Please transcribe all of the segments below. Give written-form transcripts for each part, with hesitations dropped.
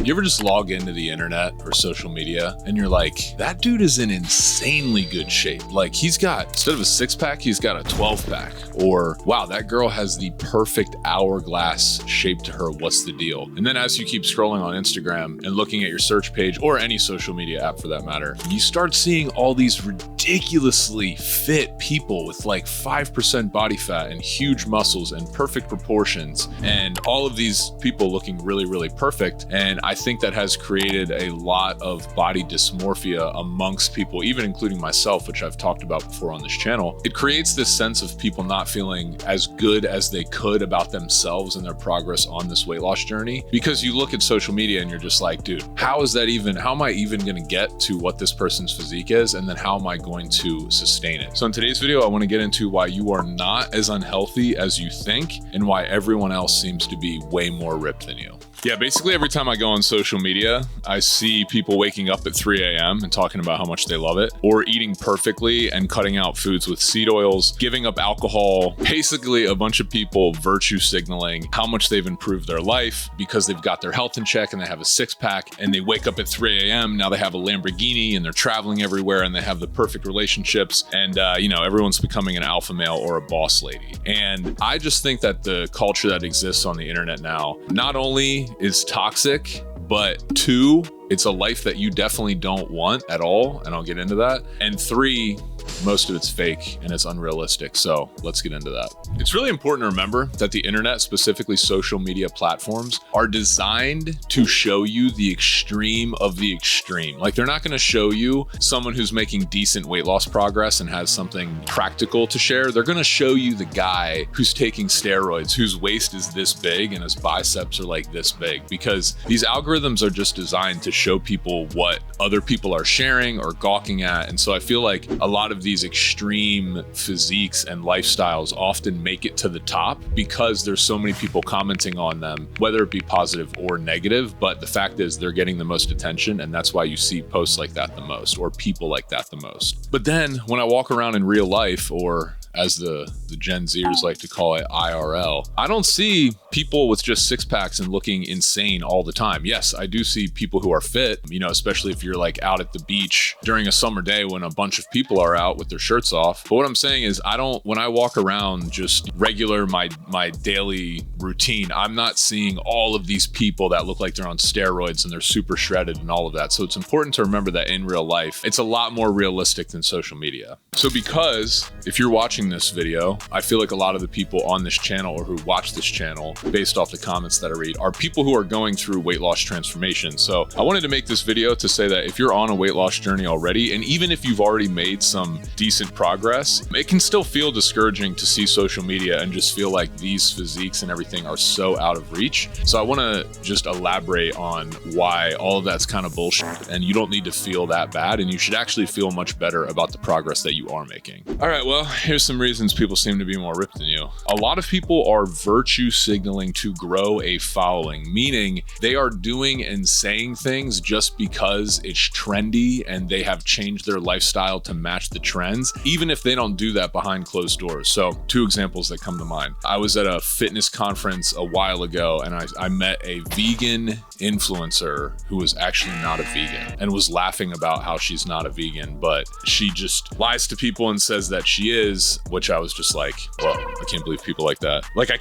You ever just log into the internet or social media and you're like, that dude is in insanely good shape. Like he's got, instead of a 6-pack, he's got a 12-pack. Or wow, that girl has the perfect hourglass shape to her. What's the deal? And then as you keep scrolling on Instagram and looking at your search page or any social media app for that matter, you start seeing all these ridiculously fit people with like 5% body fat and huge muscles and perfect proportions, and all of these people looking really, really perfect. And I think that has created a lot of body dysmorphia amongst people, even including myself, which I've talked about before on this channel. It creates this sense of people not feeling as good as they could about themselves and their progress on this weight loss journey, because you look at social media and you're just like, dude, how am I even going to get to what this person's physique is? And then how am I going to sustain it? So in today's video, I want to get into why you are not as unhealthy as you think and why everyone else seems to be way more ripped than you. Yeah, basically every time I go on social media, I see people waking up at 3 a.m. and talking about how much they love it, or eating perfectly and cutting out foods with seed oils, giving up alcohol, basically a bunch of people virtue signaling how much they've improved their life because they've got their health in check and they have a 6-pack and they wake up at 3 a.m. Now they have a Lamborghini and they're traveling everywhere and they have the perfect relationships and, everyone's becoming an alpha male or a boss lady. And I just think that the culture that exists on the internet now, not only is toxic, but 2, it's a life that you definitely don't want at all, and I'll get into that. And 3, most of it's fake and it's unrealistic. So let's get into that. It's really important to remember that the internet, specifically social media platforms, are designed to show you the extreme of the extreme. Like they're not going to show you someone who's making decent weight loss progress and has something practical to share. They're going to show you the guy who's taking steroids, whose waist is this big and his biceps are like this big, because these algorithms are just designed to show people what other people are sharing or gawking at. And so I feel like a lot of these extreme physiques and lifestyles often make it to the top because there's so many people commenting on them, whether it be positive or negative. But the fact is they're getting the most attention, and that's why you see posts like that the most, or people like that the most. But then when I walk around in real life, or as the Gen Zers like to call it, IRL, I don't see people with just 6-packs and looking insane all the time. Yes, I do see people who are fit, especially if you're like out at the beach during a summer day when a bunch of people are out with their shirts off. But what I'm saying is when I walk around just regular, my daily routine, I'm not seeing all of these people that look like they're on steroids and they're super shredded and all of that. So it's important to remember that in real life, it's a lot more realistic than social media. So because if you're watching this video, I feel like a lot of the people on this channel or who watch this channel, based off the comments that I read, are people who are going through weight loss transformation. So I wanted to make this video to say that if you're on a weight loss journey already, and even if you've already made some decent progress, it can still feel discouraging to see social media and just feel like these physiques and everything are so out of reach. So I want to just elaborate on why all of that's kind of bullshit, and you don't need to feel that bad, and you should actually feel much better about the progress that you are making. All right, well, here's some reasons people seem to be more ripped than you. A lot of people are virtue signaling to grow a following, meaning they are doing and saying things just because it's trendy and they have changed their lifestyle to match the trends, even if they don't do that behind closed doors. So 2 examples that come to mind. I was at a fitness conference a while ago and I met a vegan influencer who was actually not a vegan and was laughing about how she's not a vegan, but she just lies to people and says that she is, which I was just like, whoa, I can't believe people like that. Like,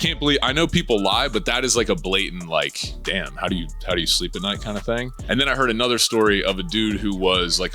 I know people lie, but that is like a blatant, like, damn, how do you sleep at night kind of thing. And then I heard another story of a dude who was like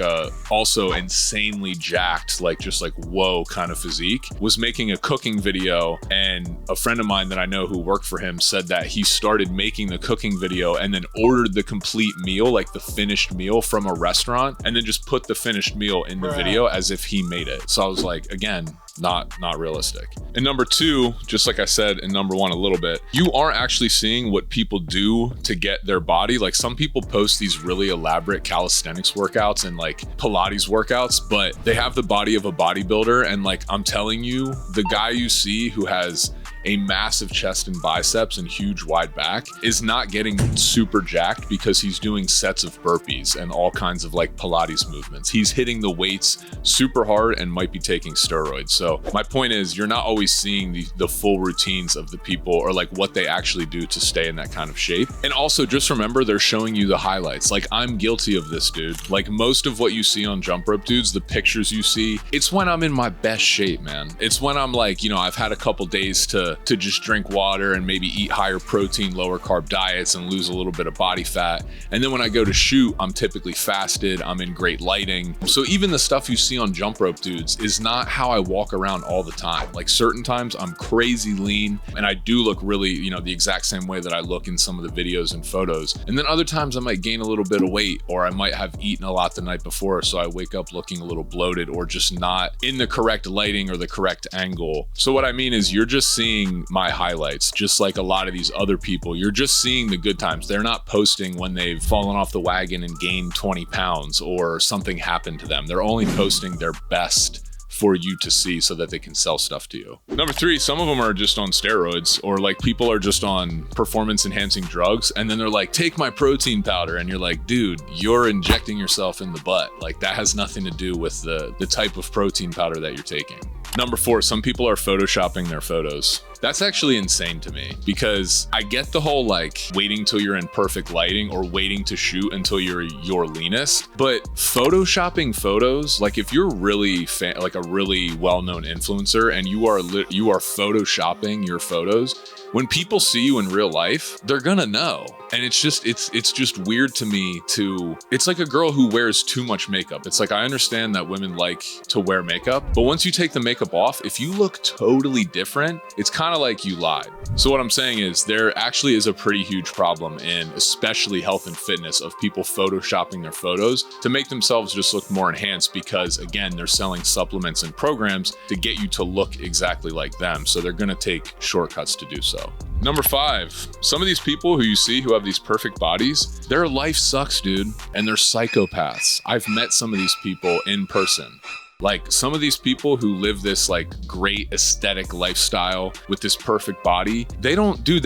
also insanely jacked, like just like whoa kind of physique, was making a cooking video, and a friend of mine that I know who worked for him said that he started making the cooking video and then ordered the complete meal, like the finished meal from a restaurant, and then just put the finished meal in the video as if he made it. So I was like, again, not realistic. And number 2, just like I said in number 1 a little bit, you aren't actually seeing what people do to get their body. Like some people post these really elaborate calisthenics workouts and like Pilates workouts, but they have the body of a bodybuilder. And like, I'm telling you, the guy you see who has a massive chest and biceps and huge wide back is not getting super jacked because he's doing sets of burpees and all kinds of like Pilates movements. He's hitting the weights super hard and might be taking steroids. So my point is, you're not always seeing the full routines of the people or like what they actually do to stay in that kind of shape. And also just remember, they're showing you the highlights. Like, I'm guilty of this, dude. Like, most of what you see on jump rope dudes, the pictures you see, it's when I'm in my best shape, man. It's when I'm like, you know, I've had a couple days to just drink water and maybe eat higher protein, lower carb diets and lose a little bit of body fat. And then when I go to shoot, I'm typically fasted, I'm in great lighting. So even the stuff you see on jump rope dudes is not how I walk around all the time. Like, certain times I'm crazy lean and I do look really, you know, the exact same way that I look in some of the videos and photos. And then other times I might gain a little bit of weight, or I might have eaten a lot the night before, so I wake up looking a little bloated or just not in the correct lighting or the correct angle. So what I mean is, you're just seeing my highlights, just like a lot of these other people. You're just seeing the good times. They're not posting when they've fallen off the wagon and gained 20 pounds or something happened to them. They're only posting their best for you to see so that they can sell stuff to you. Number 3, some of them are just on steroids, or like people are just on performance enhancing drugs. And then they're like, take my protein powder. And you're like, dude, you're injecting yourself in the butt. Like, that has nothing to do with the type of protein powder that you're taking. Number 4, some people are photoshopping their photos. That's actually insane to me, because I get the whole like waiting till you're in perfect lighting or waiting to shoot until you're your leanest, but photoshopping photos, like if you're really like a really well-known influencer and you are photoshopping your photos, when people see you in real life, they're gonna know. And it's just weird to me it's like a girl who wears too much makeup. It's like, I understand that women like to wear makeup, but once you take the makeup off, if you look totally different, it's kind of like you lied. So what I'm saying is, there actually is a pretty huge problem in especially health and fitness of people photoshopping their photos to make themselves just look more enhanced, because again, they're selling supplements and programs to get you to look exactly like them. So they're gonna take shortcuts to do so. Number 5, some of these people who you see who have these perfect bodies, their life sucks, dude, and they're psychopaths. I've met some of these people in person. Like, some of these people who live this like great aesthetic lifestyle with this perfect body, they don't do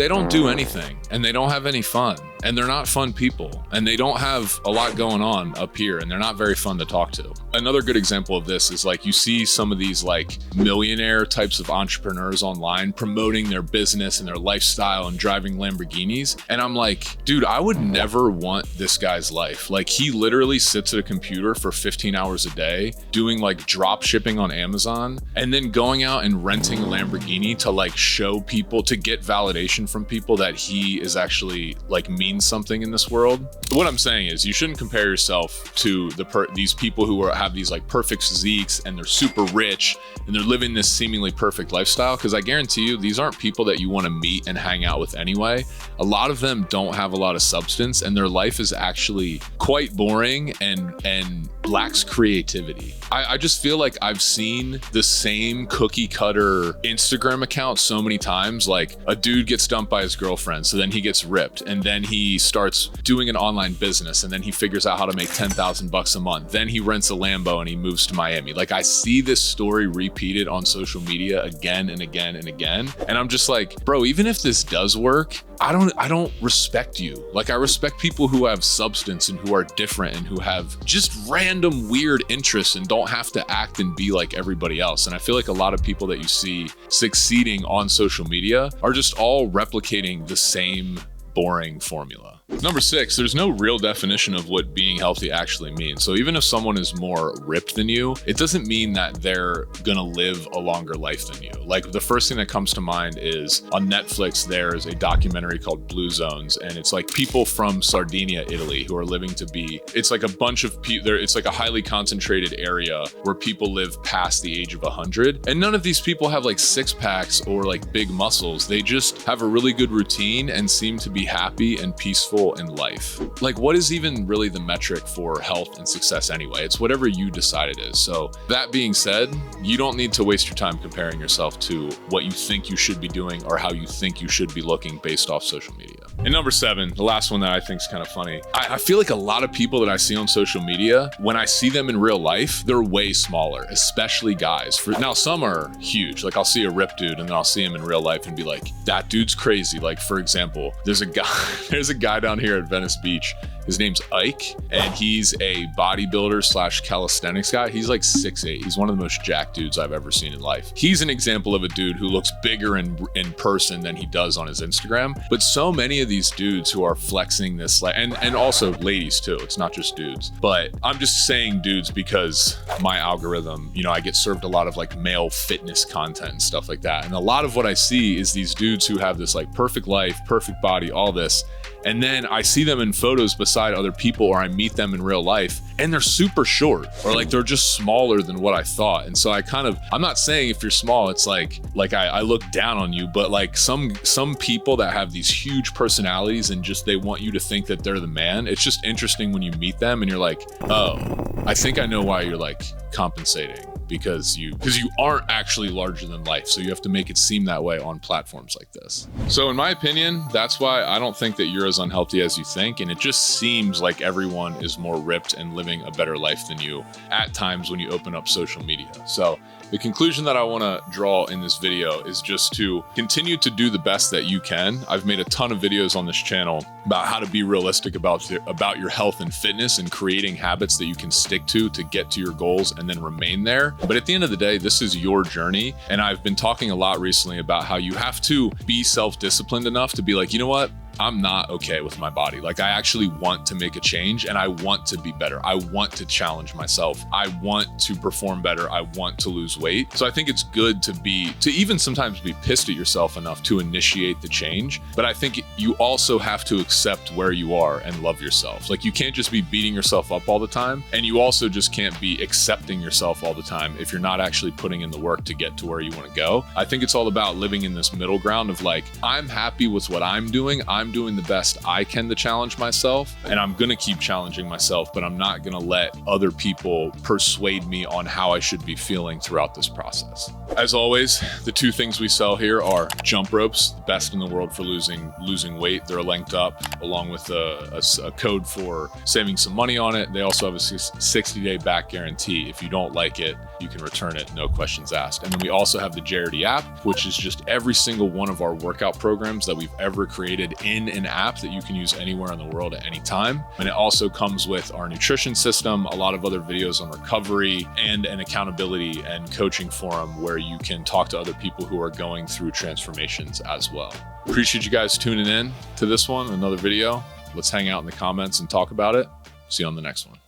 anything, and they don't have any fun, and they're not fun people, and they don't have a lot going on up here, and they're not very fun to talk to. Another good example of this is like, you see some of these like millionaire types of entrepreneurs online promoting their business and their lifestyle and driving Lamborghinis. And I'm like, dude, I would never want this guy's life. Like, he literally sits at a computer for 15 hours a day doing like drop shipping on Amazon, and then going out and renting a Lamborghini to like show people, to get validation from people that he is actually like means something in this world. What I'm saying is, you shouldn't compare yourself to these people who have these like perfect physiques and they're super rich and they're living this seemingly perfect lifestyle, because I guarantee you, these aren't people that you want to meet and hang out with anyway. A lot of them don't have a lot of substance, and their life is actually quite boring and lacks creativity. I just feel like I've seen the same cookie cutter Instagram account so many times. Like, a dude gets dumped by his girlfriend, so then he gets ripped, and then he starts doing an online business, and then he figures out how to make $10,000 a month. Then he rents a Lambo and he moves to Miami. Like, I see this story repeated on social media again and again and again. And I'm just like, bro, even if this does work, I don't respect you. Like, I respect people who have substance and who are different and who have just random weird interests and don't have to act and be like everybody else. And I feel like a lot of people that you see succeeding on social media are just all replicating the same boring formula. Number 6, there's no real definition of what being healthy actually means. So even if someone is more ripped than you, it doesn't mean that they're gonna live a longer life than you. Like, the first thing that comes to mind is on Netflix, there's a documentary called Blue Zones, and it's like people from Sardinia, Italy, who are living to be, it's like a bunch of people, it's like a highly concentrated area where people live past the age of 100. And none of these people have like 6-packs or like big muscles. They just have a really good routine and seem to be happy and peaceful successful in life. Like, what is even really the metric for health and success anyway? It's whatever you decide it is. So that being said, you don't need to waste your time comparing yourself to what you think you should be doing or how you think you should be looking based off social media. And number 7, the last one that I think is kind of funny. I feel like a lot of people that I see on social media, when I see them in real life, they're way smaller, especially guys. Now, some are huge. Like, I'll see a ripped dude and then I'll see him in real life and be like, that dude's crazy. Like, for example, there's a guy down here at Venice Beach. His name's Ike, and he's a bodybuilder / calisthenics guy. He's like 6'8". He's one of the most jacked dudes I've ever seen in life. He's an example of a dude who looks bigger in person than he does on his Instagram. But so many of these dudes who are flexing this, and also ladies too, it's not just dudes. But I'm just saying dudes because my algorithm, I get served a lot of like male fitness content and stuff like that. And a lot of what I see is these dudes who have this like perfect life, perfect body, all this. And then I see them in photos beside other people, or I meet them in real life and they're super short, or like they're just smaller than what I thought. And so I'm not saying if you're small, it's like I look down on you, but like some people that have these huge personalities and just, they want you to think that they're the man. It's just interesting when you meet them and you're like, oh, I think I know why you're like compensating. Because you aren't actually larger than life. So you have to make it seem that way on platforms like this. So in my opinion, that's why I don't think that you're as unhealthy as you think. And it just seems like everyone is more ripped and living a better life than you at times when you open up social media. So the conclusion that I want to draw in this video is just to continue to do the best that you can. I've made a ton of videos on this channel about how to be realistic about your health and fitness and creating habits that you can stick to get to your goals and then remain there. But at the end of the day, this is your journey. And I've been talking a lot recently about how you have to be self-disciplined enough to be like, you know what? I'm not okay with my body. Like, I actually want to make a change and I want to be better. I want to challenge myself. I want to perform better. I want to lose weight. So I think it's good to even sometimes be pissed at yourself enough to initiate the change. But I think you also have to accept where you are and love yourself. Like, you can't just be beating yourself up all the time. And you also just can't be accepting yourself all the time if you're not actually putting in the work to get to where you want to go. I think it's all about living in this middle ground of like, I'm happy with what I'm doing. I'm doing the best I can to challenge myself, and I'm gonna keep challenging myself, but I'm not gonna let other people persuade me on how I should be feeling throughout this process. As always, the 2 things we sell here are jump ropes, the best in the world for losing weight. They're linked up along with a code for saving some money on it. They also have a 60-day back guarantee. If you don't like it, you can return it, no questions asked. And then we also have the Jarity app, which is just every single one of our workout programs that we've ever created in an app that you can use anywhere in the world at any time. And it also comes with our nutrition system, a lot of other videos on recovery, and an accountability and coaching forum where you can talk to other people who are going through transformations as well. Appreciate you guys tuning in to this one, another video. Let's hang out in the comments and talk about it. See you on the next one.